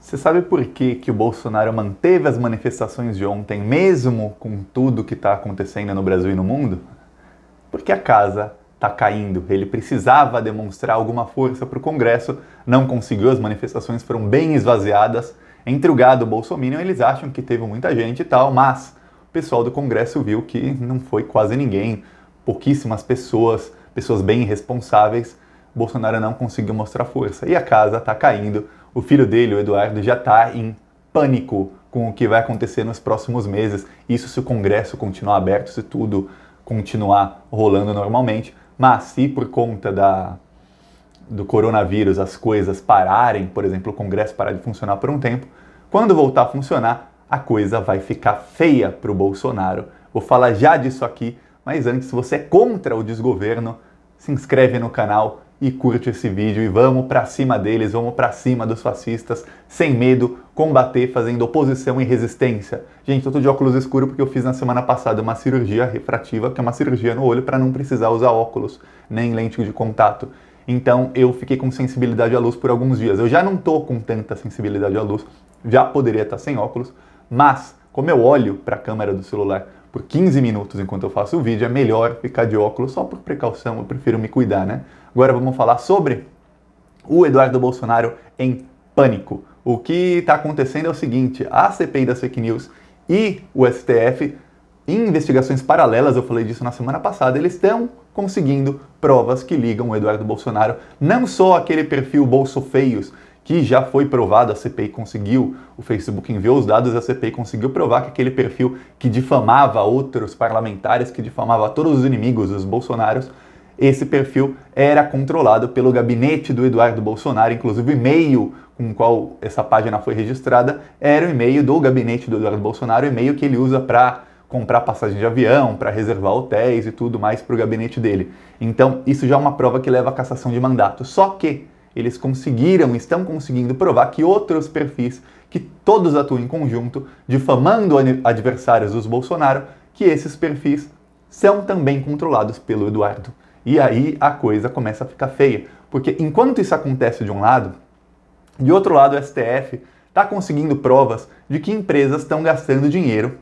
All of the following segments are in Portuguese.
Você sabe por que o Bolsonaro manteve as manifestações de ontem, mesmo com tudo que está acontecendo no Brasil e no mundo? Porque a casa está caindo. Ele precisava demonstrar alguma força para o Congresso, não conseguiu, as manifestações foram bem esvaziadas. Entre o gado bolsominion, eles acham que teve muita gente e tal, mas o pessoal do Congresso viu que não foi quase ninguém, pouquíssimas pessoas bem irresponsáveis. Bolsonaro não conseguiu mostrar força e a casa está caindo. O filho dele, o Eduardo, já está em pânico com o que vai acontecer nos próximos meses. Isso se o Congresso continuar aberto, se tudo continuar rolando normalmente. Mas se por conta do coronavírus as coisas pararem, por exemplo, o Congresso parar de funcionar por um tempo, quando voltar a funcionar, a coisa vai ficar feia para o Bolsonaro. Vou falar já disso aqui, mas antes, se você é contra o desgoverno, se inscreve no canal e curte esse vídeo e vamos pra cima deles, vamos pra cima dos fascistas, sem medo, combater, fazendo oposição e resistência. Gente, eu tô de óculos escuros porque eu fiz na semana passada uma cirurgia refrativa, que é uma cirurgia no olho para não precisar usar óculos, nem lente de contato. Então eu fiquei com sensibilidade à luz por alguns dias. Eu já não tô com tanta sensibilidade à luz, já poderia estar sem óculos, mas como eu olho para a câmera do celular por 15 minutos enquanto eu faço o vídeo, é melhor ficar de óculos só por precaução, eu prefiro me cuidar, né? Agora vamos falar sobre o Eduardo Bolsonaro em pânico. O que está acontecendo é o seguinte, a CPI das fake news e o STF, em investigações paralelas, eu falei disso na semana passada, eles estão conseguindo provas que ligam o Eduardo Bolsonaro, não só aquele perfil bolsofeios, que já foi provado, a CPI conseguiu, o Facebook enviou os dados, a CPI conseguiu provar que aquele perfil que difamava outros parlamentares, que difamava todos os inimigos dos bolsonaros, esse perfil era controlado pelo gabinete do Eduardo Bolsonaro, inclusive o e-mail com o qual essa página foi registrada era o e-mail do gabinete do Eduardo Bolsonaro, o e-mail que ele usa para comprar passagem de avião, para reservar hotéis e tudo mais para o gabinete dele. Então isso já é uma prova que leva à cassação de mandato. Só que eles estão conseguindo provar que outros perfis, que todos atuam em conjunto, difamando adversários dos Bolsonaro, que esses perfis são também controlados pelo Eduardo. E aí a coisa começa a ficar feia, porque enquanto isso acontece de um lado, de outro lado o STF está conseguindo provas de que empresas estão gastando dinheiro,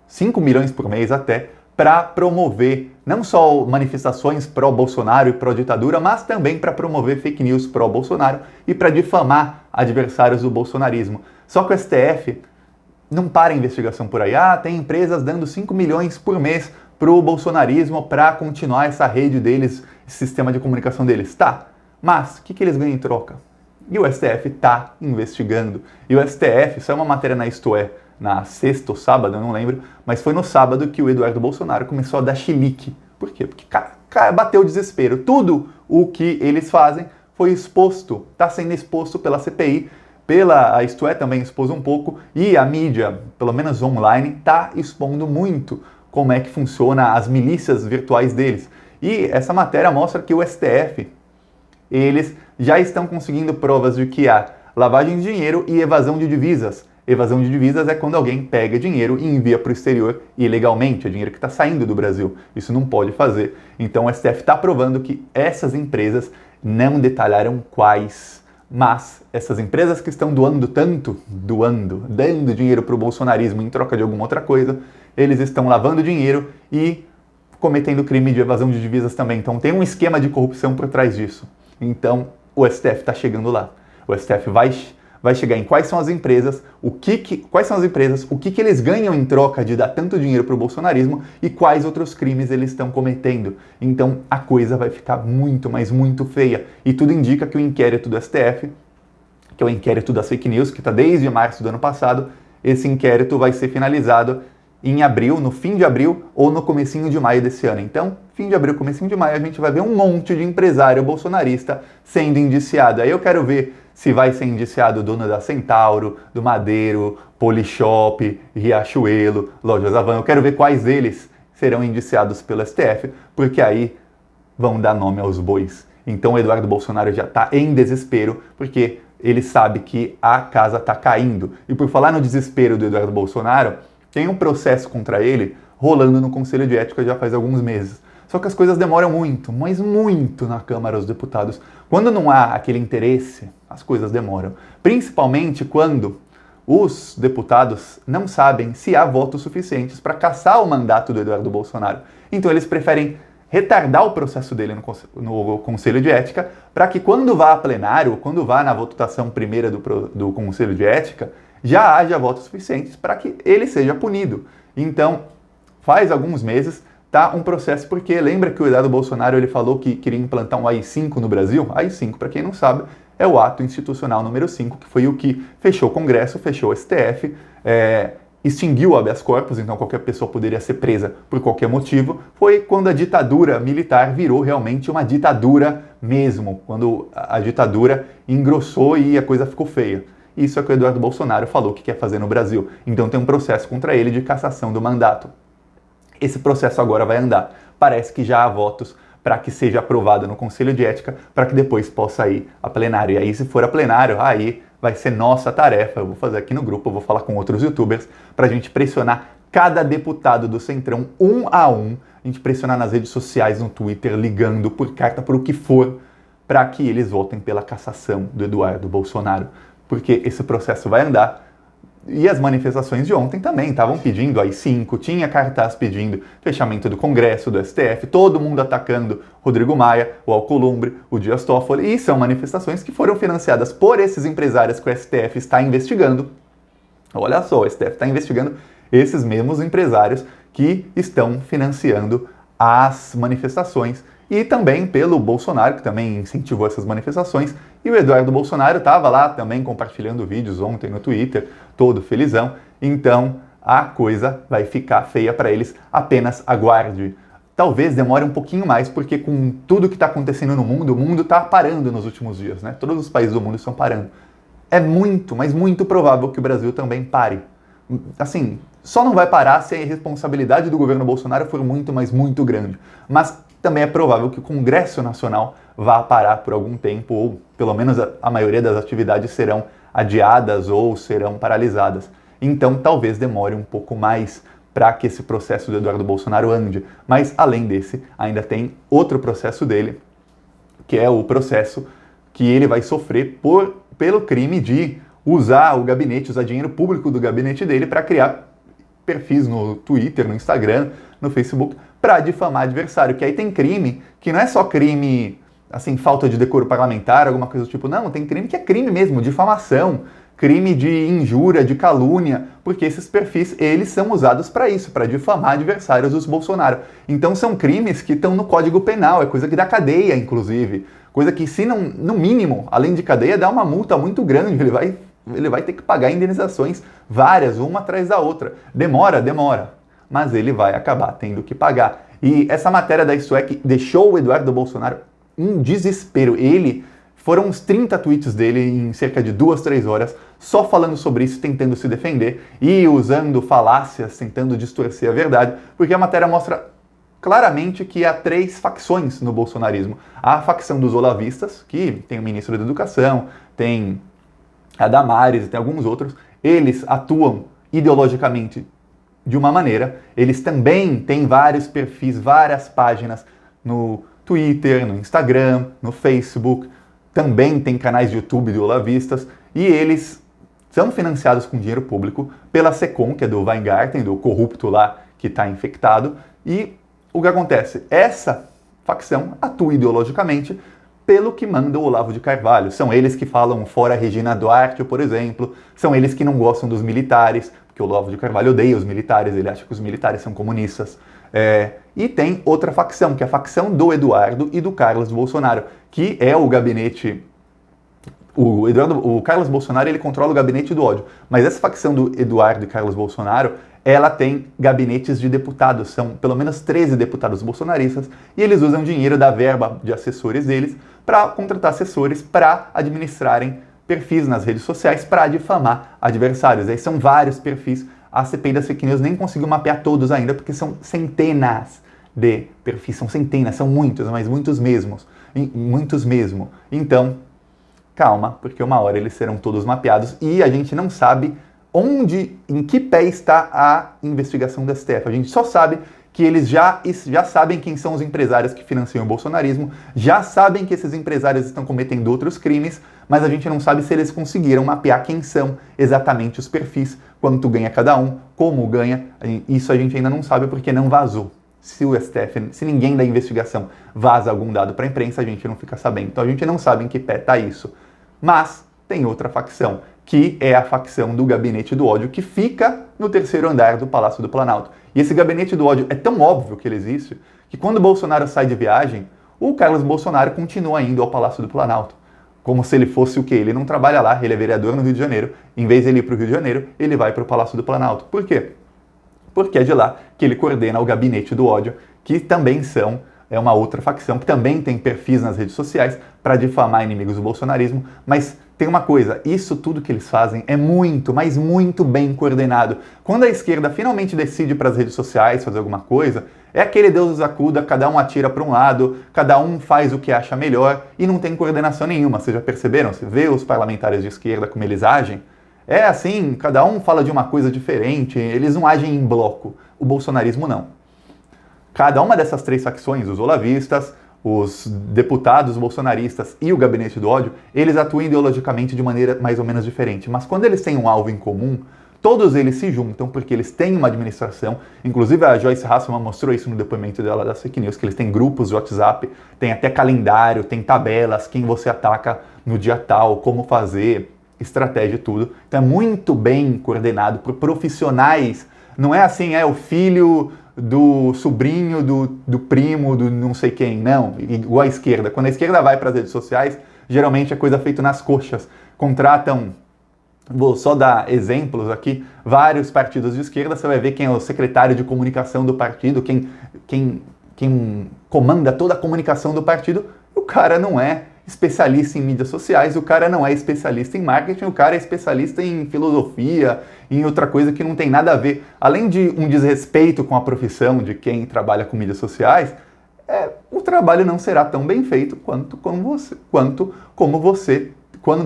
5 milhões por mês até, para promover não só manifestações pró-Bolsonaro e pró-ditadura, mas também para promover fake news pró-Bolsonaro e para difamar adversários do bolsonarismo. Só que o STF não para a investigação por aí. Tem empresas dando 5 milhões por mês para o bolsonarismo para continuar essa rede deles, esse sistema de comunicação deles. Tá, mas o que eles ganham em troca? E o STF está investigando. E o STF, isso é uma matéria na Isto É, na sexta ou sábado, eu não lembro, mas foi no sábado que o Eduardo Bolsonaro começou a dar chilique. Por quê? Porque cara, bateu o desespero. Tudo o que eles fazem foi exposto, está sendo exposto pela CPI, a Isto É também expôs um pouco, e a mídia, pelo menos online, está expondo muito como é que funciona as milícias virtuais deles. E essa matéria mostra que o STF, eles já estão conseguindo provas de que há lavagem de dinheiro e evasão de divisas. Evasão de divisas é quando alguém pega dinheiro e envia para o exterior ilegalmente, é dinheiro que está saindo do Brasil. Isso não pode fazer. Então o STF está provando que essas empresas não detalharam quais, mas essas empresas que estão dando dinheiro para o bolsonarismo em troca de alguma outra coisa, eles estão lavando dinheiro e cometendo crime de evasão de divisas também. Então tem um esquema de corrupção por trás disso. Então o STF está chegando lá. O STF vai chegar em quais são as empresas, o que eles ganham em troca de dar tanto dinheiro para o bolsonarismo e quais outros crimes eles estão cometendo. Então a coisa vai ficar muito, mas muito feia. E tudo indica que o inquérito do STF, que é o inquérito das fake news, que está desde março do ano passado, esse inquérito vai ser finalizado em abril, no fim de abril ou no comecinho de maio desse ano. Então, fim de abril, comecinho de maio, a gente vai ver um monte de empresário bolsonarista sendo indiciado. Aí eu quero ver se vai ser indiciado o dono da Centauro, do Madeiro, Polishop, Riachuelo, Lojas Havan. Eu quero ver quais deles serão indiciados pelo STF, porque aí vão dar nome aos bois. Então o Eduardo Bolsonaro já está em desespero, porque ele sabe que a casa está caindo. E por falar no desespero do Eduardo Bolsonaro, tem um processo contra ele rolando no Conselho de Ética já faz alguns meses. Só que as coisas demoram muito, mas muito na Câmara dos Deputados. Quando não há aquele interesse, as coisas demoram. Principalmente quando os deputados não sabem se há votos suficientes para cassar o mandato do Eduardo Bolsonaro. Então eles preferem retardar o processo dele no Conselho de Ética para que quando vá a plenário, quando vá na votação primeira do Conselho de Ética, já haja votos suficientes para que ele seja punido. Então, faz alguns meses, tá um processo, porque lembra que o Eduardo Bolsonaro ele falou que queria implantar um AI-5 no Brasil? AI-5, para quem não sabe, é o ato institucional número 5, que foi o que fechou o Congresso, fechou o STF, extinguiu o habeas corpus, então qualquer pessoa poderia ser presa por qualquer motivo. Foi quando a ditadura militar virou realmente uma ditadura mesmo, quando a ditadura engrossou e a coisa ficou feia. Isso é o que o Eduardo Bolsonaro falou que quer fazer no Brasil. Então tem um processo contra ele de cassação do mandato. Esse processo agora vai andar. Parece que já há votos para que seja aprovado no Conselho de Ética, para que depois possa ir a plenário. E aí, se for a plenário, aí vai ser nossa tarefa. Eu vou fazer aqui no grupo, eu vou falar com outros youtubers, para a gente pressionar cada deputado do Centrão, um a um, a gente pressionar nas redes sociais, no Twitter, ligando por carta, por o que for, para que eles votem pela cassação do Eduardo Bolsonaro. Porque esse processo vai andar. E as manifestações de ontem também estavam pedindo AI-5, tinha cartaz pedindo fechamento do Congresso, do STF, todo mundo atacando Rodrigo Maia, o Alcolumbre, o Dias Toffoli, e são manifestações que foram financiadas por esses empresários que o STF está investigando. Olha só, o STF está investigando esses mesmos empresários que estão financiando as manifestações. E também pelo Bolsonaro, que também incentivou essas manifestações. E o Eduardo Bolsonaro estava lá também compartilhando vídeos ontem no Twitter, todo felizão. Então a coisa vai ficar feia para eles, apenas aguarde. Talvez demore um pouquinho mais, porque com tudo que está acontecendo no mundo, o mundo está parando nos últimos dias, né? Todos os países do mundo estão parando. É muito, mas muito provável que o Brasil também pare. Assim, só não vai parar se a irresponsabilidade do governo Bolsonaro for muito, mas muito grande. Mas também é provável que o Congresso Nacional vá parar por algum tempo, ou pelo menos a maioria das atividades serão adiadas ou serão paralisadas. Então talvez demore um pouco mais para que esse processo do Eduardo Bolsonaro ande. Mas além desse, ainda tem outro processo dele, que é o processo que ele vai sofrer pelo crime de usar o gabinete, usar dinheiro público do gabinete dele para criar perfis no Twitter, no Instagram, no Facebook, para difamar adversário. Que aí tem crime que não é só crime, assim, falta de decoro parlamentar, alguma coisa do tipo. Não, tem crime que é crime mesmo, difamação, crime de injúria, de calúnia, porque esses perfis, eles são usados para isso, para difamar adversários dos Bolsonaro. Então são crimes que estão no Código Penal, é coisa que dá cadeia, inclusive. Coisa que, se não, no mínimo, além de cadeia, dá uma multa muito grande, ele vai ter que pagar indenizações várias, uma atrás da outra. Demora, mas ele vai acabar tendo que pagar. E essa matéria da Isto É que deixou o Eduardo Bolsonaro em desespero. Foram uns 30 tweets dele em cerca de 2, 3 horas, só falando sobre isso, tentando se defender e usando falácias, tentando distorcer a verdade, porque a matéria mostra claramente que há 3 facções no bolsonarismo. Há a facção dos olavistas, que tem o ministro da Educação, tem a Damares e tem alguns outros. Eles atuam ideologicamente de uma maneira. Eles também têm vários perfis, várias páginas no Twitter, no Instagram, no Facebook. Também tem canais de YouTube de olavistas. E eles são financiados com dinheiro público pela SECOM, que é do Weingarten, do corrupto lá que está infectado. E o que acontece? Essa facção atua ideologicamente pelo que manda o Olavo de Carvalho. São eles que falam fora Regina Duarte, por exemplo. São eles que não gostam dos militares, porque o Olavo de Carvalho odeia os militares, ele acha que os militares são comunistas. E tem outra facção, que é a facção do Eduardo e do Carlos Bolsonaro, que é o gabinete... O Carlos Bolsonaro, ele controla o gabinete do ódio. Mas essa facção do Eduardo e Carlos Bolsonaro, ela tem gabinetes de deputados. São pelo menos 13 deputados bolsonaristas. E eles usam dinheiro da verba de assessores deles para contratar assessores para administrarem perfis nas redes sociais para difamar adversários. Aí são vários perfis. A CPI das fake news nem conseguiu mapear todos ainda, porque são centenas de perfis. São centenas, são muitos, mas muitos mesmos. Muitos mesmo. Então, calma, porque uma hora eles serão todos mapeados e a gente não sabe em que pé está a investigação do STF. A gente só sabe que eles já sabem quem são os empresários que financiam o bolsonarismo, já sabem que esses empresários estão cometendo outros crimes, mas a gente não sabe se eles conseguiram mapear quem são exatamente os perfis, quanto ganha cada um, como ganha. Isso a gente ainda não sabe porque não vazou. Se o STF, se ninguém da investigação vaza algum dado para a imprensa, a gente não fica sabendo. Então a gente não sabe em que pé está isso. Mas tem outra facção, que é a facção do Gabinete do Ódio, que fica no terceiro andar do Palácio do Planalto. E esse Gabinete do Ódio é tão óbvio que ele existe, que quando o Bolsonaro sai de viagem, o Carlos Bolsonaro continua indo ao Palácio do Planalto. Como se ele fosse o quê? Ele não trabalha lá, ele é vereador no Rio de Janeiro. Em vez de ele ir para o Rio de Janeiro, ele vai para o Palácio do Planalto. Por quê? Porque é de lá que ele coordena o Gabinete do Ódio, que também é uma outra facção, que também tem perfis nas redes sociais para difamar inimigos do bolsonarismo, mas tem uma coisa, isso tudo que eles fazem é muito, mas muito bem coordenado. Quando a esquerda finalmente decide para as redes sociais fazer alguma coisa, é aquele Deus nos acuda, cada um atira para um lado, cada um faz o que acha melhor e não tem coordenação nenhuma. Vocês já perceberam? Você vê os parlamentares de esquerda como eles agem? É assim, cada um fala de uma coisa diferente, eles não agem em bloco. O bolsonarismo não. Cada uma dessas três facções, os olavistas, os deputados bolsonaristas e o Gabinete do Ódio, eles atuam ideologicamente de maneira mais ou menos diferente. Mas quando eles têm um alvo em comum, todos eles se juntam porque eles têm uma administração. Inclusive a Joyce Hasselman mostrou isso no depoimento dela das fake news, que eles têm grupos de WhatsApp, tem até calendário, tem tabelas, quem você ataca no dia tal, como fazer, estratégia e tudo. Então é muito bem coordenado por profissionais. Não é assim, é o filho do sobrinho, do primo, do não sei quem, não, igual a esquerda. Quando a esquerda vai para as redes sociais, geralmente é coisa feita nas coxas. Contratam, vou só dar exemplos aqui, vários partidos de esquerda, você vai ver quem é o secretário de comunicação do partido, quem comanda toda a comunicação do partido, o cara não é especialista em mídias sociais, o cara não é especialista em marketing, o cara é especialista em filosofia, em outra coisa que não tem nada a ver. Além de um desrespeito com a profissão de quem trabalha com mídias sociais, o trabalho não será tão bem feito quando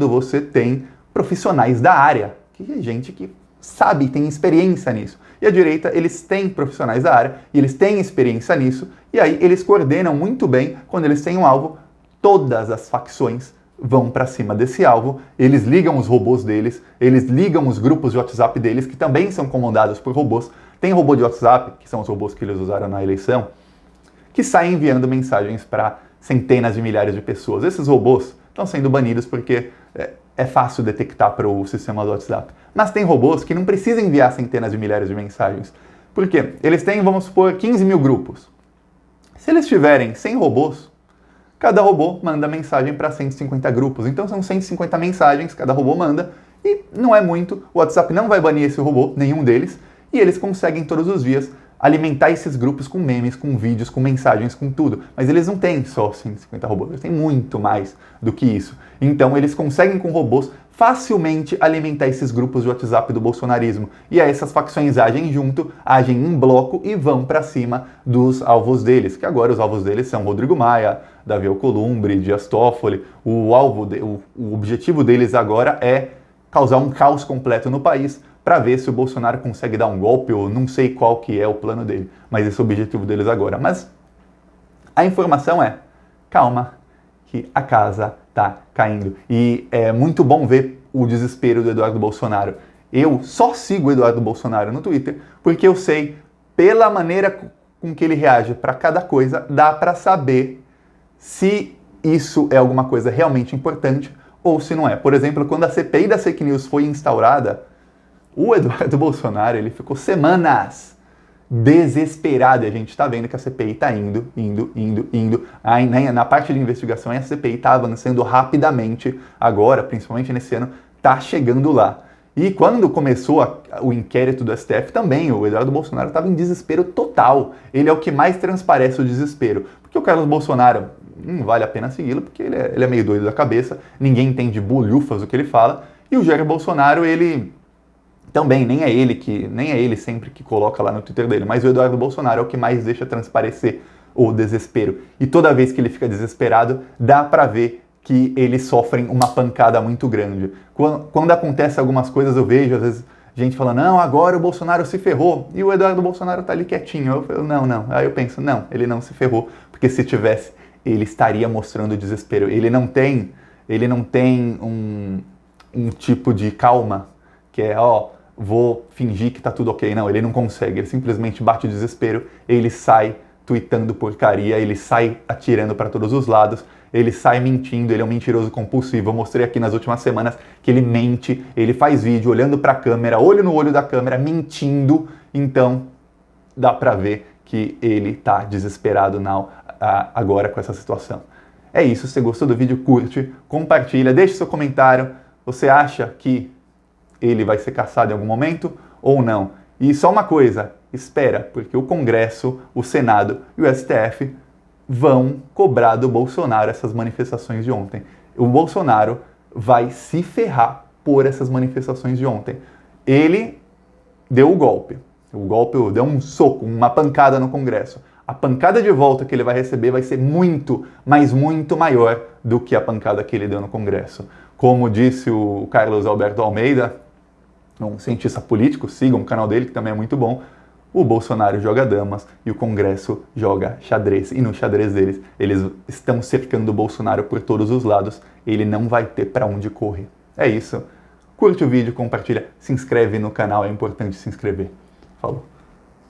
você tem profissionais da área, que é gente que sabe, tem experiência nisso. E a direita, eles têm profissionais da área, e eles têm experiência nisso, e aí eles coordenam muito bem quando eles têm um alvo. Todas as facções vão para cima desse alvo, eles ligam os robôs deles, eles ligam os grupos de WhatsApp deles, que também são comandados por robôs. Tem robô de WhatsApp, que são os robôs que eles usaram na eleição, que saem enviando mensagens para centenas de milhares de pessoas. Esses robôs estão sendo banidos porque é fácil detectar para o sistema do WhatsApp. Mas tem robôs que não precisam enviar centenas de milhares de mensagens. Por quê? Eles têm, vamos supor, 15 mil grupos. Se eles tiverem 100 robôs, cada robô manda mensagem para 150 grupos. Então são 150 mensagens, cada robô manda, e não é muito. O WhatsApp não vai banir esse robô, nenhum deles, e eles conseguem todos os dias alimentar esses grupos com memes, com vídeos, com mensagens, com tudo. Mas eles não têm só 150 robôs, eles têm muito mais do que isso. Então eles conseguem com robôs facilmente alimentar esses grupos de WhatsApp do bolsonarismo. E aí essas facções agem junto, agem em bloco e vão para cima dos alvos deles, que agora os alvos deles são Rodrigo Maia, Davi Alcolumbre, Dias Toffoli. O objetivo deles agora é causar um caos completo no país para ver se o Bolsonaro consegue dar um golpe, ou não sei qual que é o plano dele, mas esse é o objetivo deles agora. Mas a informação é, calma, que a casa tá caindo. E é muito bom ver o desespero do Eduardo Bolsonaro. Eu só sigo o Eduardo Bolsonaro no Twitter porque eu sei, pela maneira com que ele reage para cada coisa, dá para saber se isso é alguma coisa realmente importante ou se não é. Por exemplo, quando a CPI das fake news foi instaurada, o Eduardo Bolsonaro ele ficou semanas desesperado. E a gente está vendo que a CPI está indo. Aí, na parte de investigação, a CPI está avançando rapidamente agora, principalmente nesse ano, está chegando lá. E quando começou o inquérito do STF também, o Eduardo Bolsonaro estava em desespero total. Ele é o que mais transparece o desespero. Porque o Carlos Bolsonaro, não vale a pena segui-lo, porque ele é meio doido da cabeça, ninguém entende bolhufas o que ele fala. E o Jair Bolsonaro, ele também, nem é ele sempre que coloca lá no Twitter dele, mas o Eduardo Bolsonaro é o que mais deixa transparecer o desespero. E toda vez que ele fica desesperado, dá pra ver que eles sofrem uma pancada muito grande. Quando acontece algumas coisas, eu vejo, às vezes, gente falando, não, agora o Bolsonaro se ferrou, e o Eduardo Bolsonaro tá ali quietinho. Eu falo, não. Aí eu penso, não, ele não se ferrou, porque se tivesse, ele estaria mostrando desespero. Ele não tem um tipo de calma, que é, vou fingir que tá tudo ok. Não, ele não consegue, ele simplesmente bate o desespero, ele sai tweetando porcaria, ele sai atirando para todos os lados, ele sai mentindo, ele é um mentiroso compulsivo. Eu mostrei aqui nas últimas semanas que ele mente, ele faz vídeo olhando para a câmera, olho no olho da câmera, mentindo. Então, dá para ver que ele tá desesperado agora com essa situação. É isso, se você gostou do vídeo, curte, compartilha, deixe seu comentário. Você acha que ele vai ser cassado em algum momento ou não? E só uma coisa, espera, porque o Congresso, o Senado e o STF vão cobrar do Bolsonaro essas manifestações de ontem. O Bolsonaro vai se ferrar por essas manifestações de ontem. Ele deu o golpe deu um soco, uma pancada no Congresso. A pancada de volta que ele vai receber vai ser muito, mas muito maior do que a pancada que ele deu no Congresso. Como disse o Carlos Alberto Almeida, um cientista político, sigam o canal dele, que também é muito bom, o Bolsonaro joga damas e o Congresso joga xadrez. E no xadrez deles, eles estão cercando o Bolsonaro por todos os lados. Ele não vai ter para onde correr. É isso. Curte o vídeo, compartilha, se inscreve no canal, é importante se inscrever. Falou!